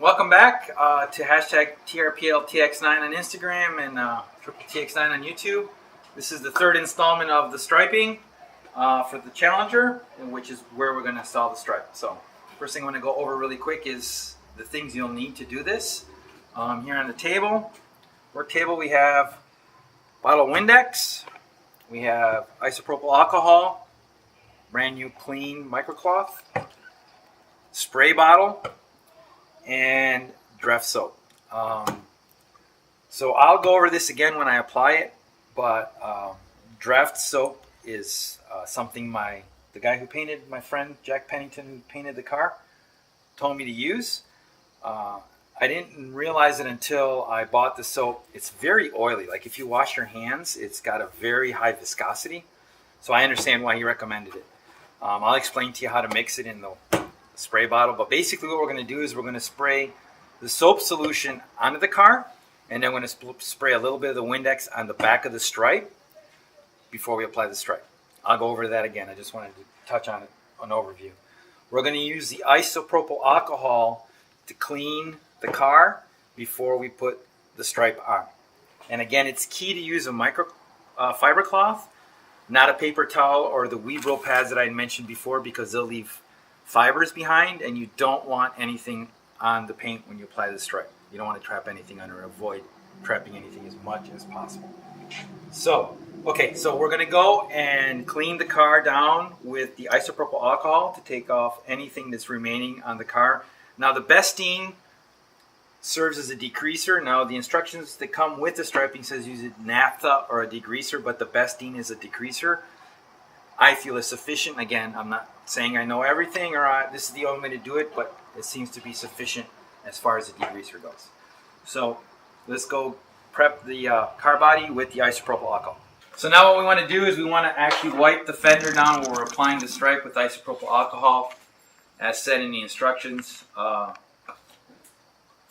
Welcome back to hashtag TRPLTX9 on Instagram and TX9 on YouTube. This is the third installment of the striping for the Challenger, which is where we're going to install the stripe. So first thing I want to go over really quick is the things you'll need to do this. Here on the table, work table, we have bottle of Windex, we have isopropyl alcohol, brand new clean microcloth, spray bottle, and Dreft soap. So I'll go over this again when I apply it, but Dreft soap is something the guy who painted, my friend Jack Pennington, who painted the car, told me to use. I didn't realize it until I bought the soap. It's very oily. Like if you wash your hands, it's got a very high viscosity. So I understand why he recommended it. I'll explain to you how to mix it in the spray bottle, but basically what we're going to do is we're going to spray the soap solution onto the car, and then we're going to spray a little bit of the Windex on the back of the stripe before we apply the stripe. I'll go over that again. I just wanted to touch on it, an overview. We're going to use the isopropyl alcohol to clean the car before we put the stripe on. And again, it's key to use a fiber cloth, not a paper towel or the Weebro pads that I mentioned before, because they'll leave fibers behind, and you don't want anything on the paint when you apply the stripe. You don't want to trap anything under, avoid trapping anything as much as possible. So we're going to go and clean the car down with the isopropyl alcohol to take off anything that's remaining on the car. Now the Bestine serves as a degreaser. Now the instructions that come with the striping says use a naphtha or a degreaser, but the Bestine is a degreaser. I feel is sufficient. Again, I'm not saying I know everything or this is the only way to do it, but it seems to be sufficient as far as the degreaser goes. So let's go prep the car body with the isopropyl alcohol. So now what we want to do is we want to actually wipe the fender down where we're applying the stripe with isopropyl alcohol, as said in the instructions from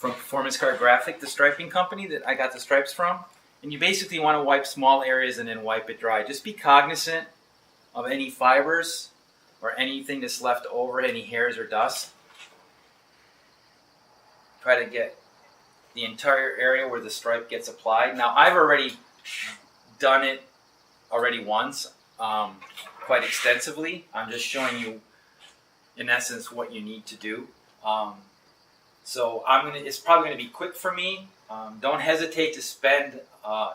Performance Car Graphic, the striping company that I got the stripes from. And you basically want to wipe small areas and then wipe it dry. Just be cognizant of any fibers or anything that's left over, any hairs or dust. Try to get the entire area where the stripe gets applied. Now I've already done it once, quite extensively. I'm just showing you in essence what you need to do. So it's probably going to be quick for me. Don't hesitate to spend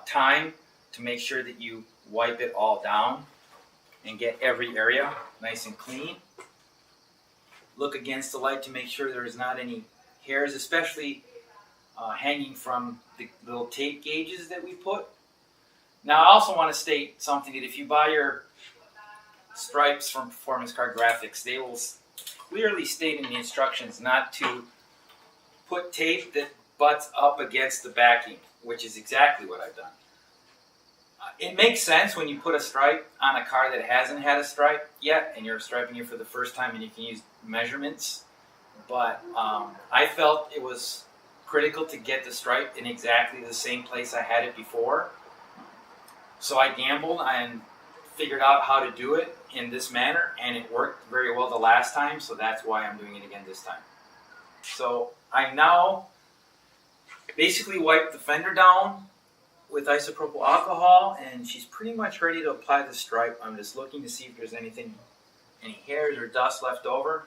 time to make sure that you wipe it all down and get every area nice and clean. Look against the light to make sure there's not any hairs, especially hanging from the little tape gauges that we put. Now I also want to state something, that if you buy your stripes from Performance Car Graphics, they will clearly state in the instructions not to put tape that butts up against the backing, which is exactly what I've done. It makes sense when you put a stripe on a car that hasn't had a stripe yet and you're striping it for the first time and you can use measurements, but I felt it was critical to get the stripe in exactly the same place I had it before. So I gambled and figured out how to do it in this manner, and it worked very well the last time, so that's why I'm doing it again this time. So I now basically wiped the fender down with isopropyl alcohol, and she's pretty much ready to apply the stripe. I'm just looking to see if there's any hairs or dust left over.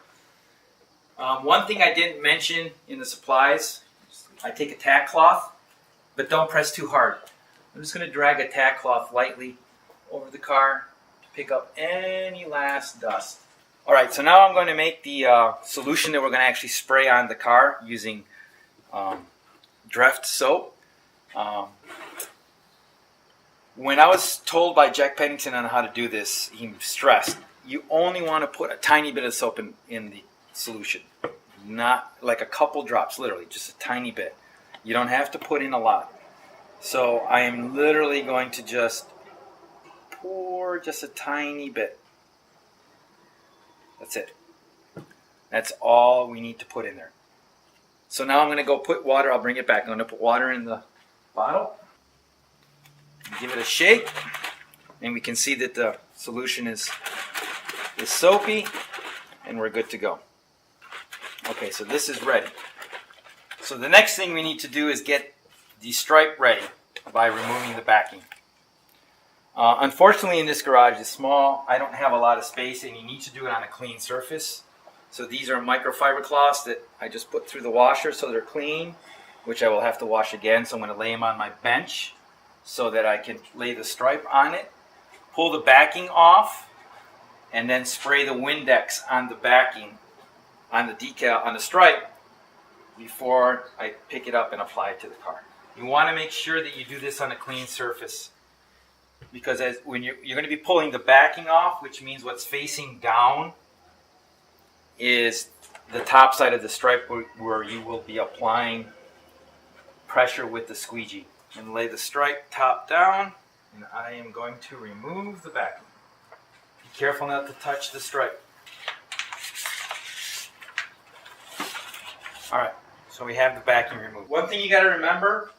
One thing I didn't mention in the supplies, I take a tack cloth, but don't press too hard. I'm just going to drag a tack cloth lightly over the car to pick up any last dust. Alright, so now I'm going to make the solution that we're going to actually spray on the car using Dreft soap. When I was told by Jack Pennington on how to do this, he stressed, you only want to put a tiny bit of soap in the solution. Not like a couple drops, literally, just a tiny bit. You don't have to put in a lot. So I am literally going to just pour just a tiny bit. That's it. That's all we need to put in there. So now I'm going to go put water. I'll bring it back. I'm going to put water in the bottle. Give it a shake. And we can see that the solution is soapy. And we're good to go. Okay, so this is ready. So the next thing we need to do is get the stripe ready by removing the backing. Unfortunately, in this garage, it's small. I don't have a lot of space, and you need to do it on a clean surface. So these are microfiber cloths that I just put through the washer so they're clean, which I will have to wash again. So I'm going to lay them on my bench so that I can lay the stripe on it, pull the backing off, and then spray the Windex on the backing, on the decal, on the stripe, before I pick it up and apply it to the car. You want to make sure that you do this on a clean surface, because when you're going to be pulling the backing off, which means what's facing down is the top side of the stripe where you will be applying pressure with the squeegee. And lay the stripe top down, and I am going to remove the backing. Be careful not to touch the stripe. Alright, so we have the backing removed. One thing you got to remember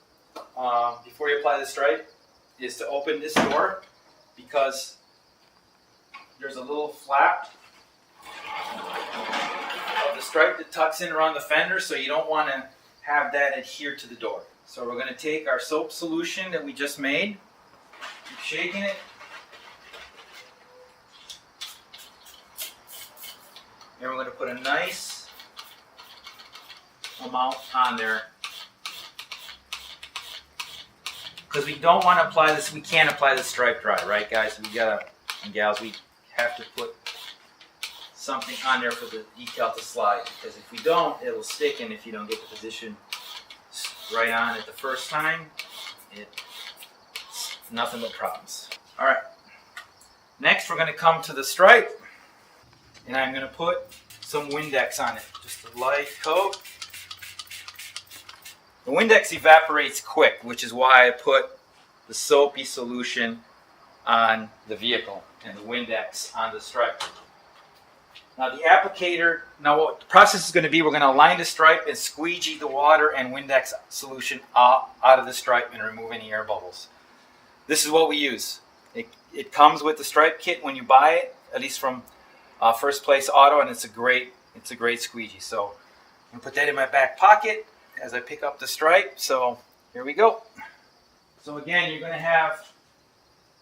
before you apply the stripe is to open this door, because there's a little flap of the stripe that tucks in around the fender, so you don't want to have that adhere to the door. So we're going to take our soap solution that we just made, keep shaking it, and we're going to put a nice amount on there. Because we don't want to apply this, we can't apply the stripe dry, right guys? We gotta, and gals, we have to put something on there for the decal to slide, because if we don't, it'll stick, and if you don't get the position right on it the first time, it's nothing but problems. Alright, next we're going to come to the stripe, and I'm going to put some Windex on it, just a light coat. The Windex evaporates quick, which is why I put the soapy solution on the vehicle and the Windex on the stripe. Now the applicator, what the process is going to be, we're going to align the stripe and squeegee the water and Windex solution out of the stripe and remove any air bubbles. This is what we use. It comes with the stripe kit when you buy it, at least from First Place Auto, and it's a great squeegee. So I'm going to put that in my back pocket as I pick up the stripe. So here we go. So again, you're going to have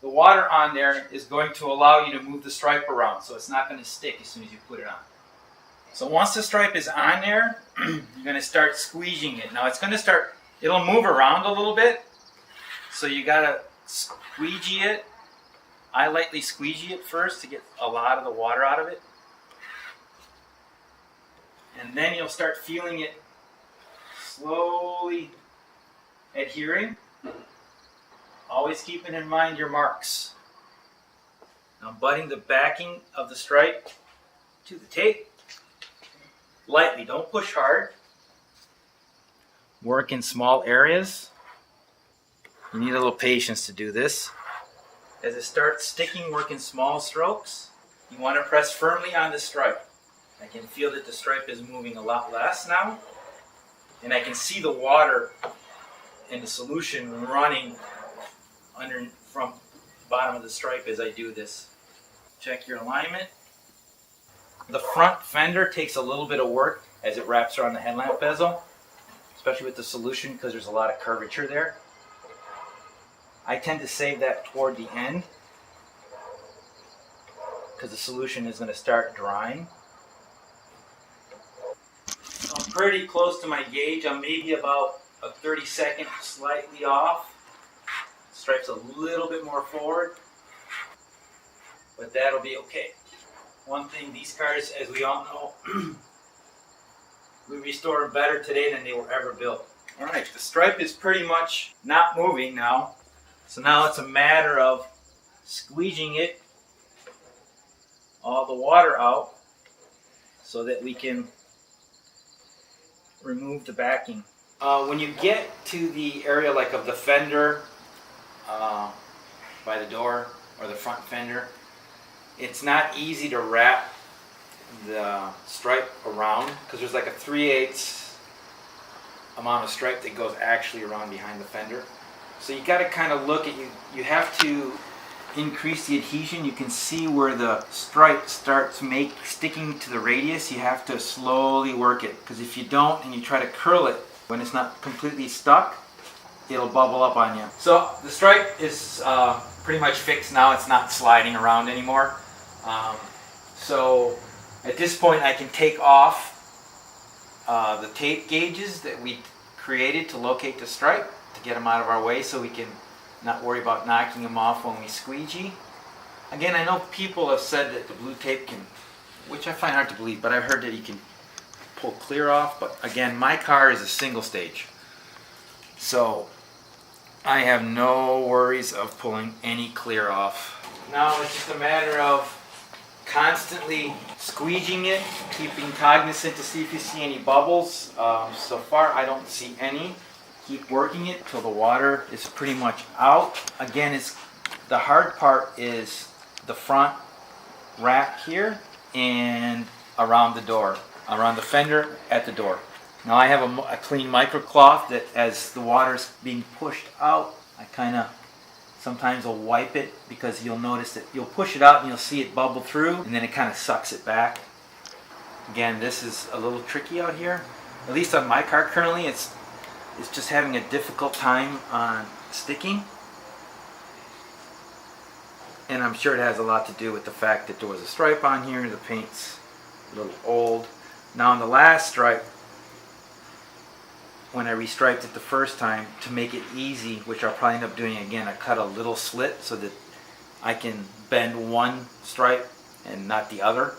the water on there is going to allow you to move the stripe around, so it's not going to stick as soon as you put it on. So once the stripe is on there, you're going to start squeegeeing it. Now it'll move around a little bit, so you got to squeegee it. I lightly squeegee it first to get a lot of the water out of it. And then you'll start feeling it slowly adhering. Always keeping in mind your marks. Now butting the backing of the stripe to the tape. Lightly, don't push hard. Work in small areas. You need a little patience to do this. As it starts sticking, work in small strokes. You want to press firmly on the stripe. I can feel that the stripe is moving a lot less now. And I can see the water and the solution running from the bottom of the stripe as I do this. Check your alignment. The front fender takes a little bit of work as it wraps around the headlamp bezel, especially with the solution, because there's a lot of curvature there. I tend to save that toward the end because the solution is going to start drying. So I'm pretty close to my gauge. I'm maybe about a 32nd slightly off. Stripe's a little bit more forward, but that'll be okay. One thing, these cars, as we all know, we restore them better today than they were ever built. Alright, the stripe is pretty much not moving now, so now it's a matter of squeegeeing it, all the water out, so that we can remove the backing. When you get to the area like of the fender, by the door or the front fender, it's not easy to wrap the stripe around because there's like a 3/8 amount of stripe that goes actually around behind the fender. So you got to kind of look at you have to increase the adhesion. You can see where the stripe starts sticking to the radius. You have to slowly work it, because if you don't and you try to curl it, When it's not completely stuck, it'll bubble up on you. So the stripe is pretty much fixed now. It's not sliding around anymore. So at this point I can take off the tape gauges that we created to locate the stripe, to get them out of our way so we can not worry about knocking them off when we squeegee. Again, I know people have said that the blue tape can, which I find hard to believe, but I've heard that you can pull clear off. But again, my car is a single stage, so I have no worries of pulling any clear off. Now it's just a matter of constantly squeegeeing it, keeping cognizant to see if you see any bubbles. So far I don't see any. Keep working it till the water is pretty much out. Again, the hard part is the front rack here and around the door, around the fender at the door. Now I have a clean microcloth that as the water's being pushed out, I kind of sometimes will wipe it, because you'll notice that you'll push it out and you'll see it bubble through and then it kind of sucks it back. Again, this is a little tricky out here. At least on my car currently, it's just having a difficult time on sticking. And I'm sure it has a lot to do with the fact that there was a stripe on here. The paint's a little old. Now on the last stripe, when I restriped it the first time, to make it easy, which I'll probably end up doing again, I cut a little slit so that I can bend one stripe and not the other,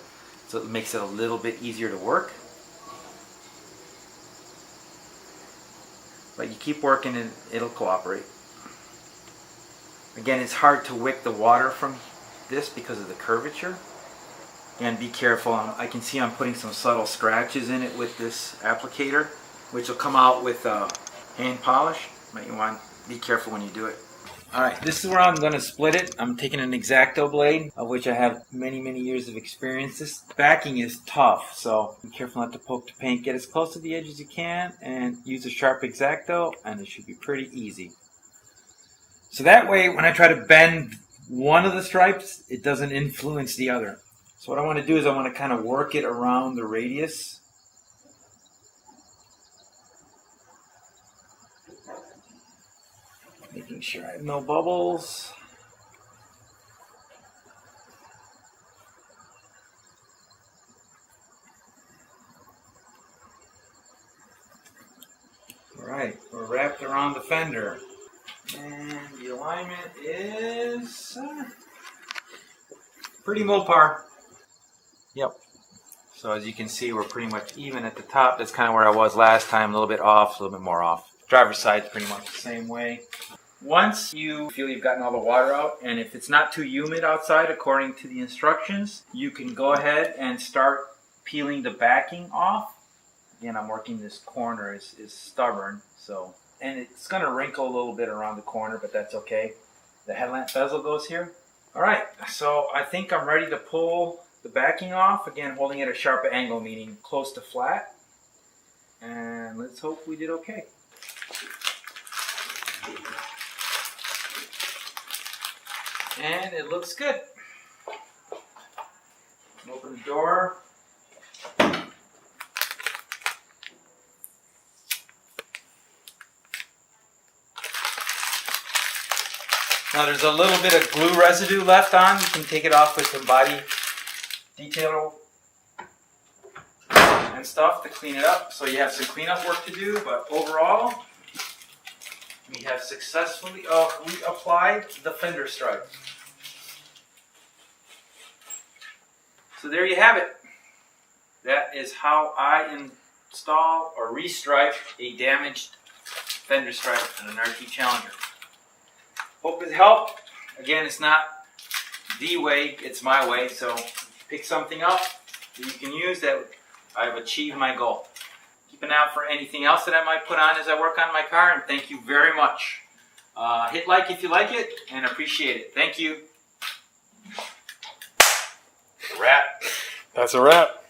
so it makes it a little bit easier to work. But you keep working and it'll cooperate. Again, it's hard to wick the water from this because of the curvature. And be careful, I can see I'm putting some subtle scratches in it with this applicator, which will come out with hand polish. But you want to be careful when you do it. Alright, this is where I'm going to split it. I'm taking an X-Acto blade, of which I have many years of experience. This backing is tough, so be careful not to poke the paint. Get as close to the edge as you can and use a sharp X-Acto, and it should be pretty easy. So that way, when I try to bend one of the stripes, it doesn't influence the other. So what I want to do is I want to kind of work it around the radius. Making sure I have no bubbles. Alright, we're wrapped around the fender. And the alignment is pretty Mopar. Yep. So as you can see, we're pretty much even at the top. That's kind of where I was last time, a little bit off, a little bit more off. Driver's side's pretty much the same way. Once you feel you've gotten all the water out, and if it's not too humid outside according to the instructions, you can go ahead and start peeling the backing off. Again, I'm working this corner, is stubborn, so, and it's going to wrinkle a little bit around the corner, but that's okay. The headlamp bezel goes here. Alright, so I think I'm ready to pull the backing off, again holding it at a sharp angle, meaning close to flat, and let's hope we did okay. And it looks good. Open the door. Now there's a little bit of glue residue left on. You can take it off with some body detail and stuff to clean it up. So you have some cleanup work to do, but overall, we have successfully applied the fender stripe. So there you have it. That is how I install or restripe a damaged fender stripe on an RT Challenger. Hope it helped. Again, it's not the way, it's my way. So pick something up that you can use. That I've achieved my goal. Keep an eye out for anything else that I might put on as I work on my car, and thank you very much. Hit like if you like it, and appreciate it. Thank you. Wrap. That's a wrap.